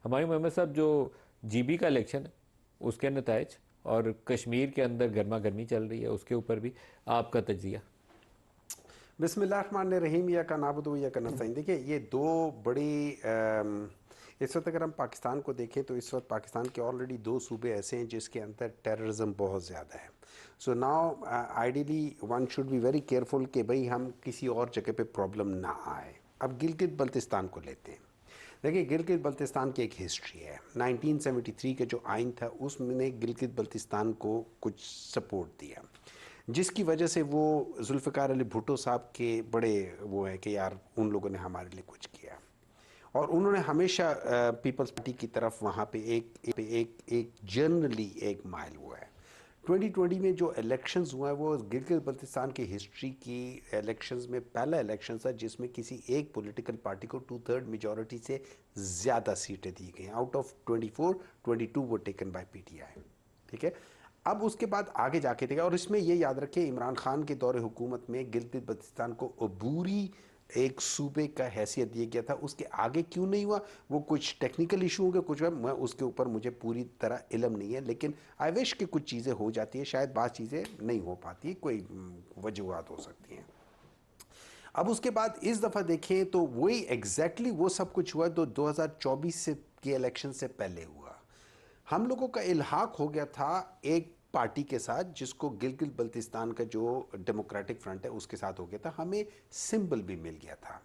ہمایوں محمد صاحب، جو G B کا الیکشن ہے اس کے نتائج اور کشمیر کے اندر گرما گرمی چل رہی ہے، اس کے اوپر بھی آپ کا تجزیہ؟ بسم اللہ الرحمن الرحیم، یا کا نعبد و یا کا نستعین. دیکھیں یہ دو بڑی اس وقت اگر ہم پاکستان کو دیکھیں تو اس وقت پاکستان کے آلریڈی دو صوبے ایسے ہیں جس کے اندر ٹیررزم بہت زیادہ ہے. So now ideally one should be very careful کہ بھئی ہم کسی اور جگہ پہ پرابلم نہ آئے. اب گلگت بلتستان کو لیتے ہیں. دیکھیں گلگت بلتستان کی ایک ہسٹری ہے. 1973 کا جو آئین تھا اس نے گلگت بلتستان کو کچھ سپورٹ دیا، جس کی وجہ سے وہ ذوالفقار علی بھٹو صاحب کے بڑے وہ ہے کہ یار ان لوگوں نے ہمارے لیے کچھ کیا. اور انہوں نے ہمیشہ پیپلز پارٹی کی طرف وہاں پہ ایک جنرلی ایک مائل ہوا ہے. 2020 میں جو الیکشنز ہوا ہے وہ گلگت بلتستان کی ہسٹری کی الیکشنز میں پہلا الیکشن تھا جس میں کسی ایک پولیٹیکل پارٹی کو 2/3 میجورٹی سے زیادہ سیٹیں دی گئیں. آؤٹ آف 24 22 وہ taken by P T I. ٹھیک ہے. اب اس کے بعد آگے جا کے دیکھا، اور اس میں یہ یاد رکھیں عمران خان کے دور حکومت میں گلگت بلتستان کو عبوری ایک صوبے کا حیثیت دیا گیا تھا. اس کے آگے کیوں نہیں ہوا وہ کچھ ٹیکنیکل ایشو ہوں گے، کچھ میں اس کے اوپر مجھے پوری طرح علم نہیں ہے، لیکن آئی وش کہ کچھ چیزیں ہو جاتی ہیں، شاید بعض چیزیں نہیں ہو پاتی، کوئی وجوہات ہو سکتی ہیں. اب اس کے بعد اس دفعہ دیکھیں تو وہی ایگزیکٹلی وہ سب کچھ ہوا تو 2024 سے کے الیکشن سے پہلے ہوا. ہم لوگوں کا الحاق ہو گیا تھا ایک پارٹی کے ساتھ جس کو گلگت بلتستان کا جو ڈیموکریٹک فرنٹ ہے اس کے ساتھ ہو گیا تھا. ہمیں سمبل بھی مل گیا تھا.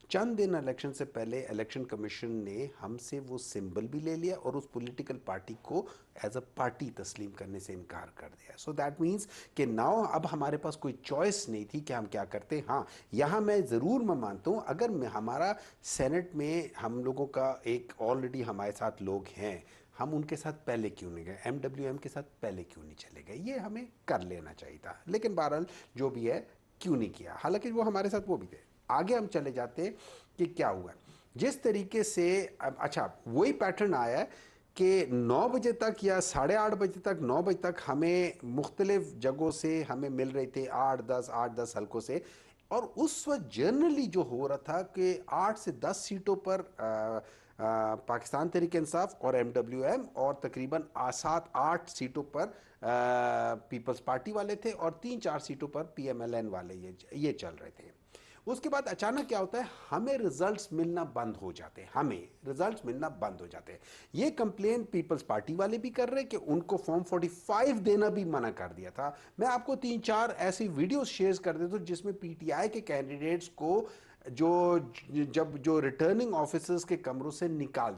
چند دن الیکشن سے پہلے الیکشن کمیشن نے ہم سے وہ سمبل بھی لے لیا اور اس پولیٹیکل پارٹی کو ایز اے پارٹی تسلیم کرنے سے انکار کر دیا. سو دیٹ مینس کہ ناؤ اب ہمارے پاس کوئی چوائس نہیں تھی کہ ہم کیا کرتے. ہاں یہاں میں ضرور مانتا ہوں اگر ہمارا سینٹ میں ہم لوگوں کا ایک آلریڈی ہمارے ساتھ لوگ ہیں، ہم ان کے ساتھ پہلے کیوں نہیں گئے، ایم ڈبلیو ایم کے ساتھ پہلے کیوں نہیں چلے گئے، یہ ہمیں کر لینا چاہیے تھا. لیکن بہرحال جو بھی ہے کیوں نہیں کیا، حالانکہ وہ ہمارے ساتھ وہ بھی تھے. آگے ہم چلے جاتے کہ کیا ہوا جس طریقے سے. اچھا وہی پیٹرن آیا ہے کہ 9 بجے تک یا 8:30 بجے تک 9 بجے تک ہمیں مختلف جگہوں سے ہمیں مل رہے تھے 8-10 حلقوں سے. اور اس وقت جنرلی جو ہو رہا تھا کہ 8 سے 10 سیٹوں پر پاکستان تحریک انصاف اور ایم ڈبلیو ایم، اور تقریباً 7-8 سیٹوں پر پیپلز پارٹی والے تھے، اور 3-4 سیٹوں پر پی ایم ایل این والے یہ چل رہے تھے. اس کے بعد اچانک کیا ہوتا ہے، ہمیں ریزلٹس ملنا بند ہو جاتے ہیں. یہ کمپلین پیپلز پارٹی والے بھی کر رہے کہ ان کو فارم 45 دینا بھی منع کر دیا تھا. میں آپ کو 3-4 ایسی ویڈیوز شیئر کر دیتا ہوں جس میں پی ٹی آئی کے کینڈیڈیٹس کو جو ریٹرننگ آفیسرز کے کمروں سے نکال